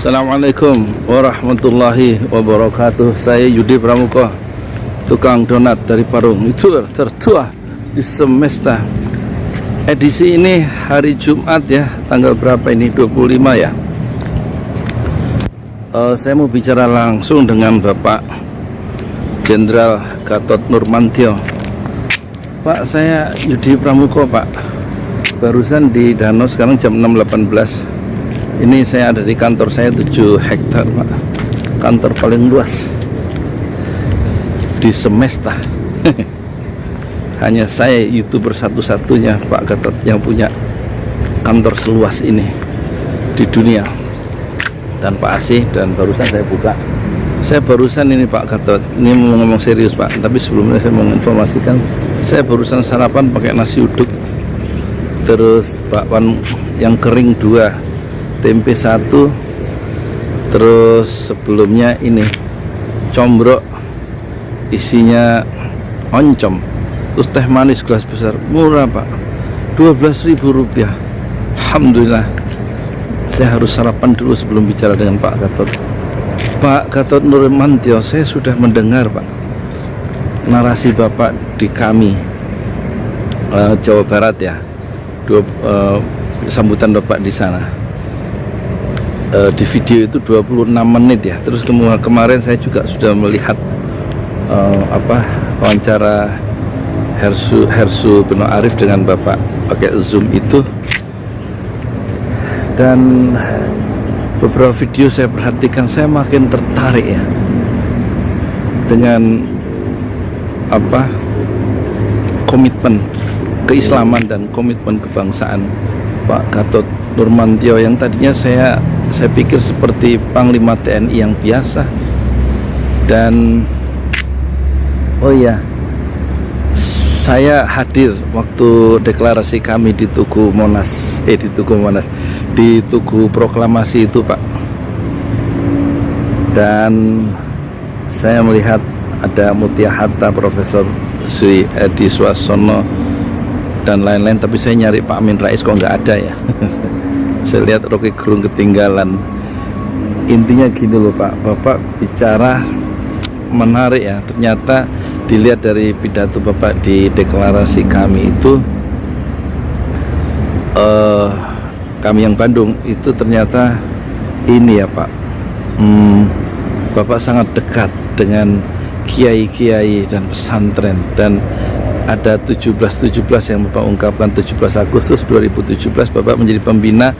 Assalamualaikum warahmatullahi wabarakatuh. Saya Yudi Pramuka, tukang donat dari Parung, itu tertua di semesta. Edisi ini hari Jumat ya, tanggal berapa ini? 25 ya. Saya mau bicara langsung dengan Bapak Jenderal Gatot Nurmantio. Pak, saya Yudi Pramuka, Pak. Barusan di Danau, sekarang jam 6.18. Ini saya ada di kantor saya 7 hektar, Pak. Kantor paling luas di semesta. Hanya saya YouTuber satu-satunya, Pak Gatot, yang punya kantor seluas ini di dunia. Dan Pak Asih, dan barusan saya buka. Saya barusan ini Pak Gatot, ini mau ngomong serius Pak, tapi sebelumnya saya mau menginformasikan, saya barusan sarapan pakai nasi uduk, terus bakwan yang kering 2, tempe 1, terus sebelumnya ini combrok isinya oncom, terus teh manis gelas besar, murah Pak, Rp12.000. Alhamdulillah. Saya harus sarapan dulu sebelum bicara dengan Pak Gatot. Pak Gatot Nurmantio, saya sudah mendengar Pak narasi Bapak di kami Jawa Barat ya, sambutan Bapak di sana. Di video itu 26 menit ya. Terus kemarin saya juga sudah melihat wawancara Hersu Beno Arif dengan Bapak pakai Zoom itu, dan beberapa video saya perhatikan, saya makin tertarik ya dengan komitmen keislaman dan komitmen kebangsaan Pak Gatot Nurmantio, yang tadinya saya pikir seperti Panglima TNI yang biasa. Dan oh iya, saya hadir waktu deklarasi kami di Tugu Monas, di Tugu Proklamasi itu Pak. Dan saya melihat ada Mutia Hatta, Profesor Sri Edi Swasono dan lain-lain, tapi saya nyari Pak Amin Rais kok nggak ada ya. Saya lihat Rocky Gerung ketinggalan. Intinya gini loh Pak, Bapak bicara menarik ya. Ternyata dilihat dari pidato Bapak di deklarasi kami itu, kami yang Bandung itu ternyata ini ya Pak, Bapak sangat dekat dengan kiai-kiai dan pesantren, dan ada 17 yang Bapak ungkapkan. 17 Agustus 2017 Bapak menjadi pembina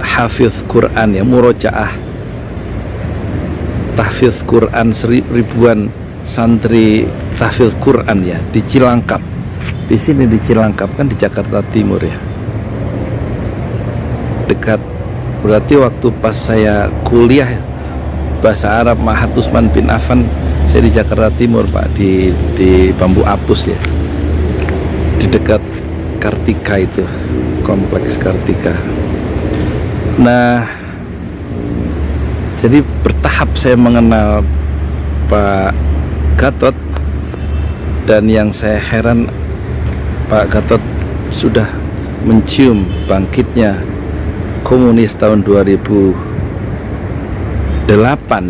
Hafiz Quran ya, murojaah tahfiz Quran, ribuan santri tahfiz Quran ya di Cilangkap. Di sini di Cilangkap kan di Jakarta Timur ya, dekat. Berarti waktu pas saya kuliah bahasa Arab Mahat Utsman bin Affan, saya di Jakarta Timur Pak, di Bambu Apus ya, di dekat Kartika itu, kompleks Kartika. Nah, jadi bertahap saya mengenal Pak Gatot, dan yang saya heran, Pak Gatot sudah mencium bangkitnya komunis tahun 2008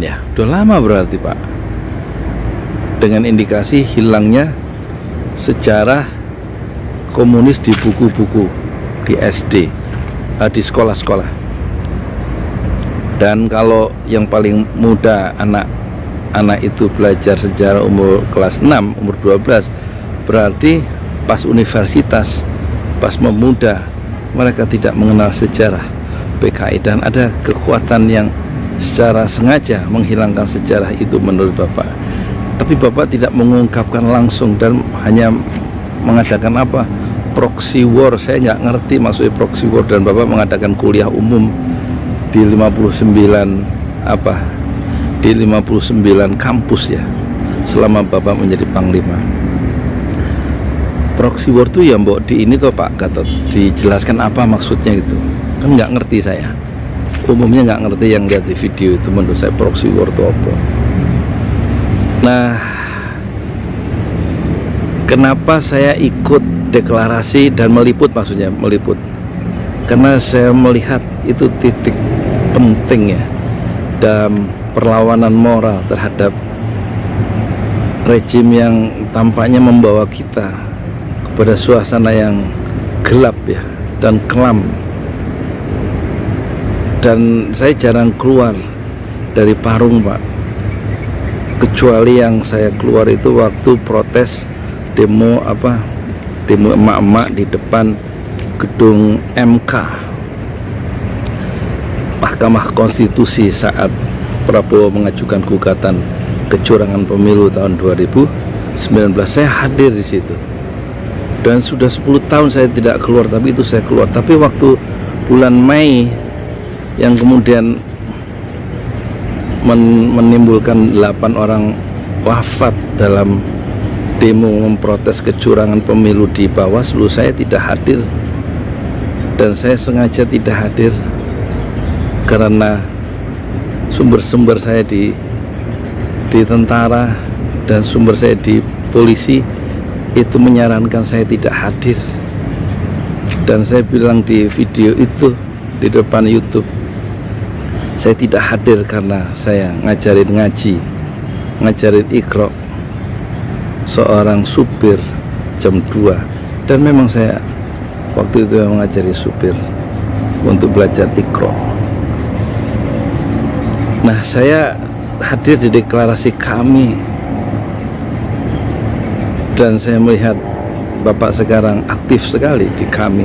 ya, udah lama berarti Pak, dengan indikasi hilangnya sejarah komunis di buku-buku di SD, di sekolah-sekolah. Dan kalau yang paling muda anak itu belajar sejarah umur kelas 6, umur 12, berarti pas universitas, pas memuda, mereka tidak mengenal sejarah PKI, dan ada kekuatan yang secara sengaja menghilangkan sejarah itu menurut Bapak. Tapi Bapak tidak mengungkapkan langsung dan hanya mengadakan proxy war. Saya nggak ngerti maksudnya proxy war, dan Bapak mengadakan kuliah umum di 59 kampus ya selama Bapak menjadi Panglima. Proxy war itu ya mbok di ini toh Pak Gatot, dijelaskan apa maksudnya gitu kan, nggak ngerti saya, umumnya nggak ngerti yang lihat di video itu. Menurut saya proxy war itu apa. Nah, kenapa saya ikut deklarasi dan meliput, maksudnya meliput, karena saya melihat itu titik penting ya dalam perlawanan moral terhadap rejim yang tampaknya membawa kita kepada suasana yang gelap ya dan kelam. Dan saya jarang keluar dari Parung, Pak, kecuali yang saya keluar itu waktu protes demo emak-emak di depan gedung MK, Mahkamah Konstitusi, saat Prabowo mengajukan gugatan kecurangan pemilu tahun 2019. Saya hadir di situ. Dan sudah 10 tahun saya tidak keluar, tapi itu saya keluar. Tapi waktu bulan Mei yang kemudian menimbulkan 8 orang wafat dalam demo memprotes kecurangan pemilu di Bawaslu, saya tidak hadir. Dan saya sengaja tidak hadir karena sumber-sumber saya di tentara dan sumber saya di polisi itu menyarankan saya tidak hadir. Dan saya bilang di video itu di depan YouTube, saya tidak hadir karena saya ngajarin ngaji, ngajarin Iqra seorang supir jam 2. Dan memang saya waktu itu mengajari supir untuk belajar Iqra. Nah, saya hadir di deklarasi kami, dan saya melihat Bapak sekarang aktif sekali di kami.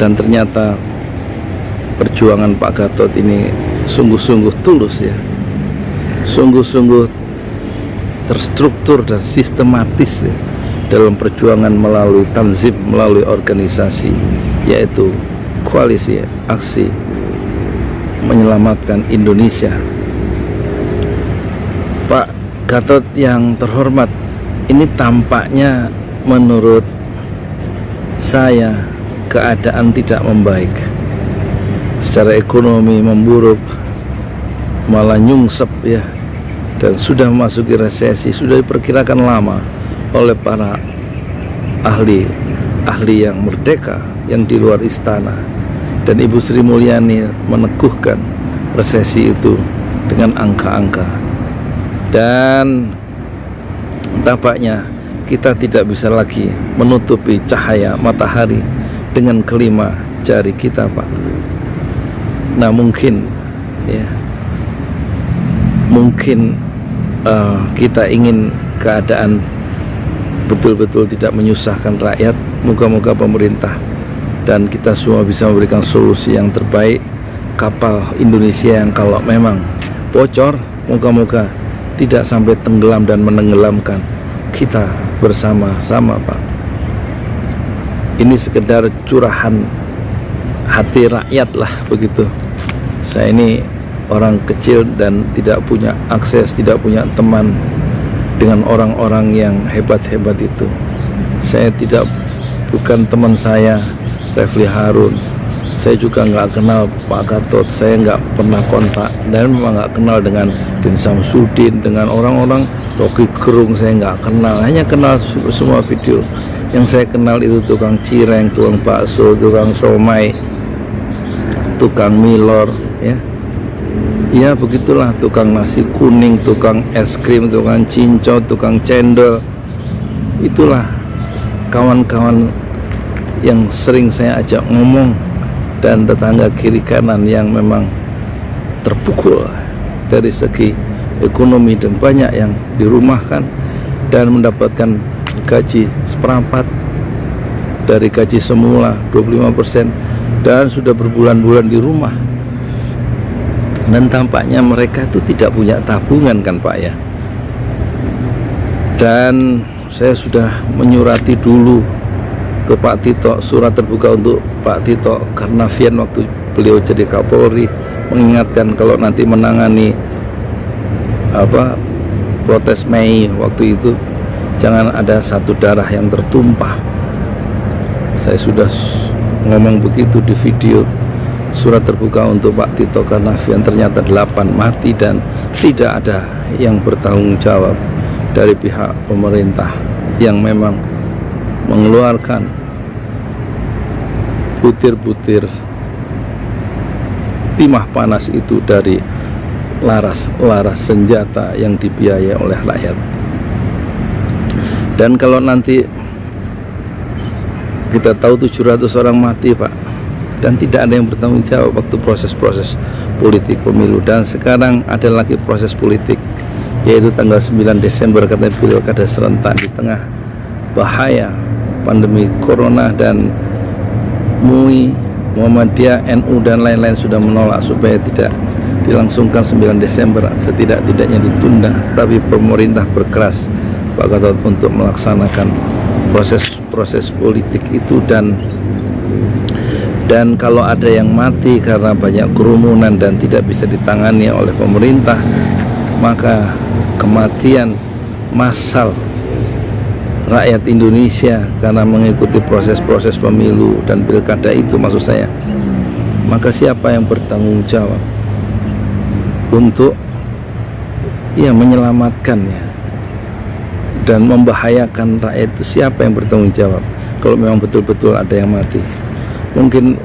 Dan ternyata perjuangan Pak Gatot ini sungguh-sungguh tulus ya, sungguh-sungguh terstruktur dan sistematis ya, dalam perjuangan melalui tanzim, melalui organisasi, yaitu Koalisi Aksi Menyelamatkan Indonesia. Pak Gatot yang terhormat, ini tampaknya menurut saya keadaan tidak membaik. Secara ekonomi memburuk, malah nyungsep ya, dan sudah memasuki resesi. Sudah diperkirakan lama oleh para ahli yang merdeka yang di luar istana. Dan Ibu Sri Mulyani meneguhkan resesi itu dengan angka-angka. Dan tampaknya kita tidak bisa lagi menutupi cahaya matahari dengan kelima jari kita, Pak. Nah, mungkin ya, mungkin kita ingin keadaan betul-betul tidak menyusahkan rakyat. Moga-moga pemerintah dan kita semua bisa memberikan solusi yang terbaik. Kapal Indonesia yang kalau memang bocor, moga-moga tidak sampai tenggelam dan menenggelamkan kita bersama-sama, Pak. Ini sekedar curahan hati rakyat lah, begitu. Saya ini orang kecil dan tidak punya akses, tidak punya teman dengan orang-orang yang hebat-hebat itu. Saya bukan teman saya Refli Harun, saya juga nggak kenal Pak Gatot, saya nggak pernah kontak, dan memang nggak kenal dengan Din Samsudin, dengan orang-orang Rocky Gerung, saya nggak kenal. Hanya kenal semua video yang saya kenal itu tukang cireng, tukang bakso, tukang somai, tukang milor, ya begitulah, tukang nasi kuning, tukang es krim, tukang cincau, tukang cendol. Itulah kawan-kawan yang sering saya ajak ngomong, dan tetangga kiri kanan yang memang terpukul dari segi ekonomi, dan banyak yang dirumahkan dan mendapatkan gaji seperempat dari gaji semula 25%, dan sudah berbulan-bulan di rumah. Dan tampaknya mereka itu tidak punya tabungan kan, Pak ya. Dan saya sudah menyurati dulu ke Pak Tito, surat terbuka untuk Pak Tito Karnavian waktu beliau jadi Kapolri, mengingatkan kalau nanti menangani protes Mei waktu itu, jangan ada satu darah yang tertumpah. Saya sudah ngomong begitu di video surat terbuka untuk Pak Tito Karnavian. Ternyata 8 mati dan tidak ada yang bertanggung jawab dari pihak pemerintah yang memang mengeluarkan butir-butir timah panas itu dari laras senjata yang dibiayai oleh rakyat. Dan kalau nanti kita tahu 700 orang mati, Pak, dan tidak ada yang bertanggung jawab waktu proses-proses politik pemilu. Dan sekarang ada lagi proses politik, yaitu tanggal 9 Desember katanya pilkada serentak di tengah bahaya pandemi corona, dan MUI, Muhammadiyah, NU dan lain-lain sudah menolak supaya tidak dilangsungkan 9 Desember, setidak-tidaknya ditunda. Tapi pemerintah berkeras, Pak Gatot, untuk melaksanakan proses politik itu. Dan kalau ada yang mati karena banyak kerumunan dan tidak bisa ditangani oleh pemerintah, maka kematian massal rakyat Indonesia karena mengikuti proses-proses pemilu dan pilkada itu, maksud saya, maka siapa yang bertanggung jawab untuk menyelamatkannya dan membahayakan rakyat itu? Siapa yang bertanggung jawab kalau memang betul-betul ada yang mati? Mungkin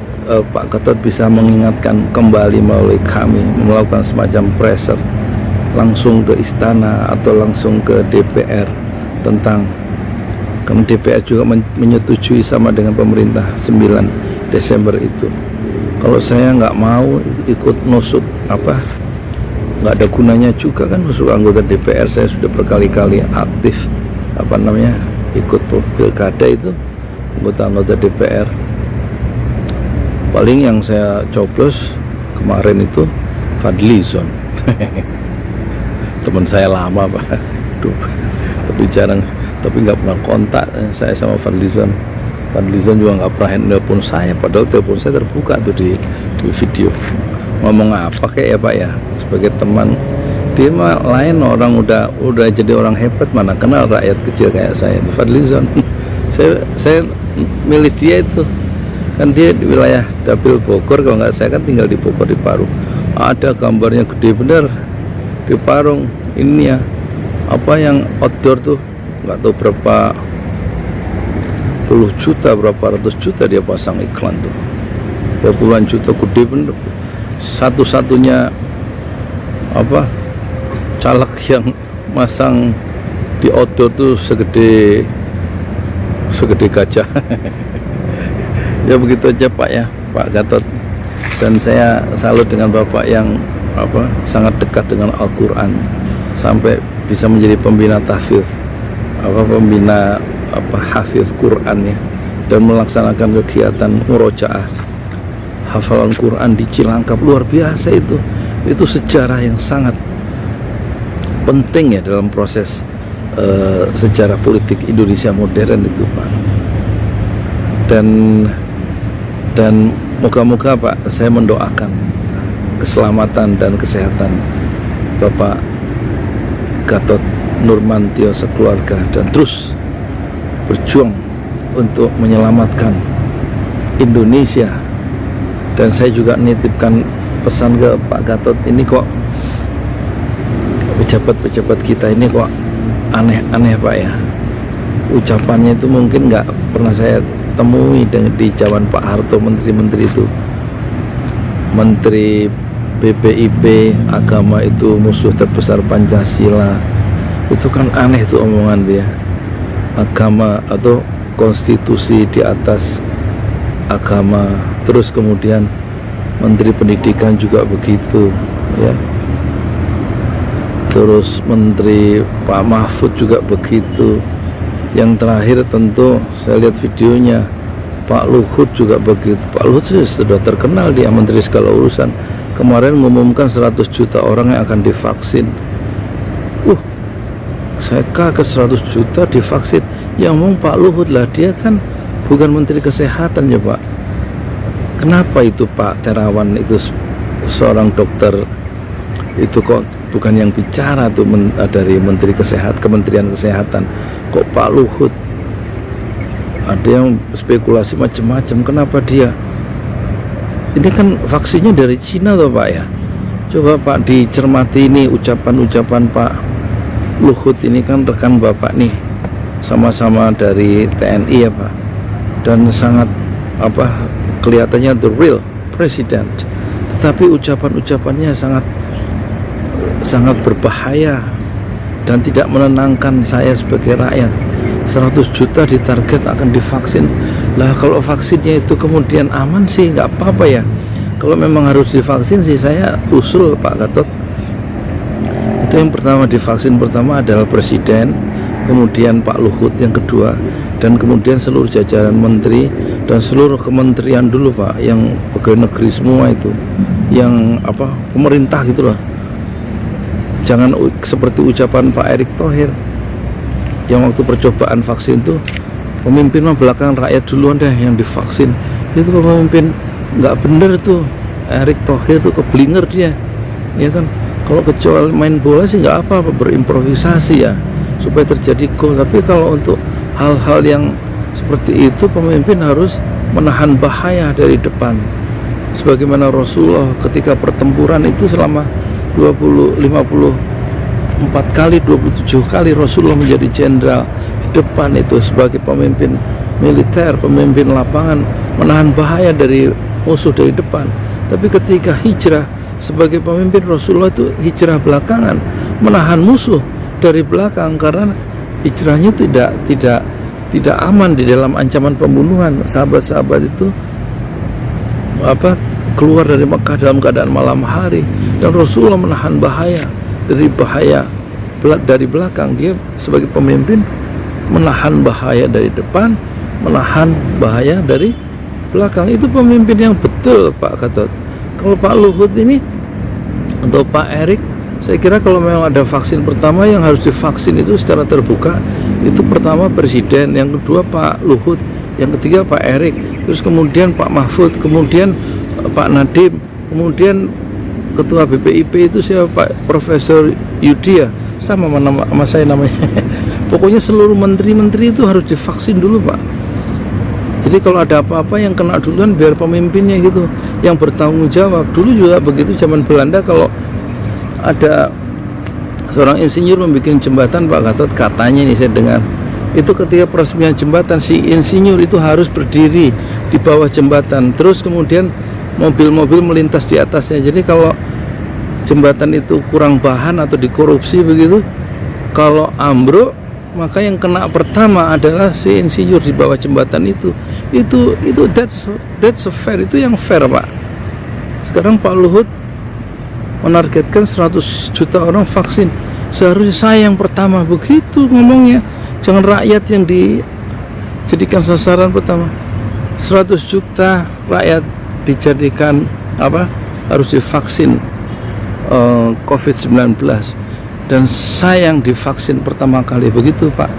Pak Gatot bisa mengingatkan kembali melalui kami, melakukan semacam pressure langsung ke istana atau langsung ke DPR tentang, karena DPR juga menyetujui sama dengan pemerintah 9 Desember itu. Kalau saya nggak mau ikut nusuk, nggak ada gunanya juga kan nusuk anggota DPR. Saya sudah berkali-kali aktif ikut pilkada itu, anggota DPR. Paling yang saya coblos kemarin itu Fadlizon. Teman saya lama, Pak. Tapi nggak pernah kontak saya sama Fadlizon. Fadlizon juga nggak pernah nelpon saya, padahal telepon saya terbuka tuh di video. Ngomong apa kayak ya, Pak ya, sebagai teman. Dia mah lain, orang udah jadi orang hebat, mana kenal rakyat kecil kayak saya. Fadlizon, saya milih dia itu kan, dia di wilayah Dapil Bogor, kalau nggak, saya kan tinggal di Bogor, di Parung. Ada gambarnya gede bener di Parung ini ya, yang outdoor tuh, nggak tahu berapa puluh juta, berapa ratus juta dia pasang iklan tuh, puluhan juta, gede bener. Satu-satunya caleg yang masang di outdoor tuh segede gajah. Ya begitu aja, Pak ya, Pak Gatot. Dan saya salut dengan Bapak yang sangat dekat dengan Al-Quran, sampai bisa menjadi pembina tahfidz, pembina hafiz Quran ya, dan melaksanakan kegiatan murojaah hafalan Quran di Cilangkap. Luar biasa itu sejarah yang sangat penting ya dalam proses sejarah politik Indonesia modern itu, Pak. Dan moga-moga, Pak, saya mendoakan keselamatan dan kesehatan Bapak Gatot Nurmantio sekeluarga, dan terus berjuang untuk menyelamatkan Indonesia. Dan saya juga nitipkan pesan ke Pak Gatot, ini kok pejabat-pejabat kita ini kok aneh-aneh, Pak ya. Ucapannya itu mungkin nggak pernah saya temui di zaman Pak Harto, menteri-menteri itu, menteri BPIP, agama itu musuh terbesar Pancasila. Itu kan aneh tuh omongan dia. Agama atau konstitusi di atas agama. Terus kemudian menteri pendidikan juga begitu ya. Terus menteri Pak Mahfud juga begitu. Yang terakhir tentu saya lihat videonya Pak Luhut juga begitu. Pak Luhut sudah terkenal, dia menteri segala urusan. Kemarin mengumumkan 100 juta orang yang akan divaksin. Saya kaget, 100 juta divaksin. Yang ngomong Pak Luhut lah, dia kan bukan menteri kesehatan ya, Pak. Kenapa itu Pak Terawan itu seorang dokter itu kok bukan yang bicara tuh dari menteri kesehatan, Kementerian Kesehatan, kok Pak Luhut? Ada yang spekulasi macam-macam, kenapa dia? Ini kan vaksinnya dari Cina toh, Pak ya. Coba Pak dicermati ini ucapan-ucapan Pak Luhut, ini kan rekan Bapak nih, sama-sama dari TNI ya Pak, dan sangat kelihatannya the real president. tetapi ucapan-ucapannya sangat berbahaya dan tidak menenangkan saya sebagai rakyat. 100 juta ditarget akan divaksin. Lah kalau vaksinnya itu kemudian aman sih nggak apa-apa ya. Kalau memang harus divaksin sih saya usul Pak Gatot. Itu yang pertama, divaksin pertama adalah Presiden, kemudian Pak Luhut yang kedua, dan kemudian seluruh jajaran menteri dan seluruh kementerian dulu Pak, yang pegawai negeri semua itu, yang pemerintah gitu loh. Jangan seperti ucapan Pak Erick Thohir yang waktu percobaan vaksin itu, pemimpin mah belakangan, rakyat duluan deh yang divaksin. Itu pemimpin nggak bener tuh. Erick Thohir tuh keblinger dia, ya kan. Kalau kecuali main bola sih nggak apa-apa, berimprovisasi ya supaya terjadi gol. Tapi kalau untuk hal-hal yang seperti itu, pemimpin harus menahan bahaya dari depan. Sebagaimana Rasulullah ketika pertempuran itu selama 54 kali, 27 kali Rasulullah menjadi jenderal di depan itu sebagai pemimpin militer, pemimpin lapangan, menahan bahaya dari musuh dari depan. Tapi ketika hijrah sebagai pemimpin, Rasulullah itu hijrah belakangan, menahan musuh dari belakang, karena hijrahnya tidak aman di dalam ancaman pembunuhan. Sahabat-sahabat itu keluar dari Mekah dalam keadaan malam hari, dan Rasulullah menahan bahaya dari belakang. Dia sebagai pemimpin menahan bahaya dari depan, menahan bahaya dari belakang. Itu pemimpin yang betul Pak Gatot. Kalau Pak Luhut ini atau Pak Erick, saya kira kalau memang ada vaksin pertama yang harus divaksin itu secara terbuka, itu pertama Presiden, yang kedua Pak Luhut, yang ketiga Pak Erick, terus kemudian Pak Mahfud, kemudian Pak Nadiem, kemudian Ketua BPIP itu siapa, Pak Profesor Yudi ya, sama saya namanya. Pokoknya seluruh menteri-menteri itu harus divaksin dulu Pak. Jadi kalau ada apa-apa yang kena duluan biar pemimpinnya gitu yang bertanggung jawab. Dulu juga begitu zaman Belanda, kalau ada seorang insinyur membuat jembatan Pak Gatot, katanya nih saya dengar, itu ketika peresmian jembatan, si insinyur itu harus berdiri di bawah jembatan, terus kemudian mobil-mobil melintas di atasnya. Jadi kalau jembatan itu kurang bahan atau dikorupsi begitu, kalau ambruk, maka yang kena pertama adalah si insinyur di bawah jembatan itu. That's fair, itu yang fair Pak. Sekarang Pak Luhut menargetkan 100 juta orang vaksin, seharusnya saya yang pertama, begitu ngomongnya. Jangan rakyat yang dijadikan sasaran pertama. 100 juta rakyat dijadikan harus divaksin COVID-19, dan saya yang divaksin pertama kali, begitu Pak.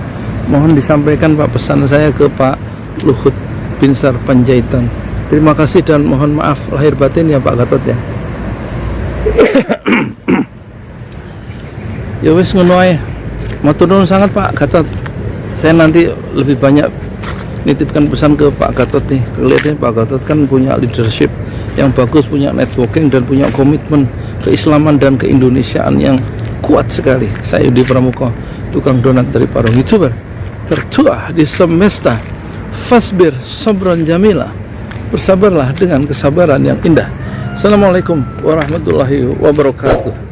Mohon disampaikan Pak pesan saya ke Pak Luhut Binsar Panjaitan. Terima kasih dan mohon maaf lahir batin ya Pak Gatot ya. Ya wis ngono ae. Matur nuwun sangat Pak Gatot. Saya nanti lebih banyak nitipkan pesan ke Pak Gatot nih. Kelihatannya Pak Gatot kan punya leadership yang bagus, punya networking dan punya komitmen keislaman dan keindonesiaan yang kuat sekali. Saya Yudi Pramuka, tukang donat dari Parung YouTuber tertua di semesta. Fasbir sabran jamila, bersabarlah dengan kesabaran yang indah. Assalamualaikum warahmatullahi wabarakatuh.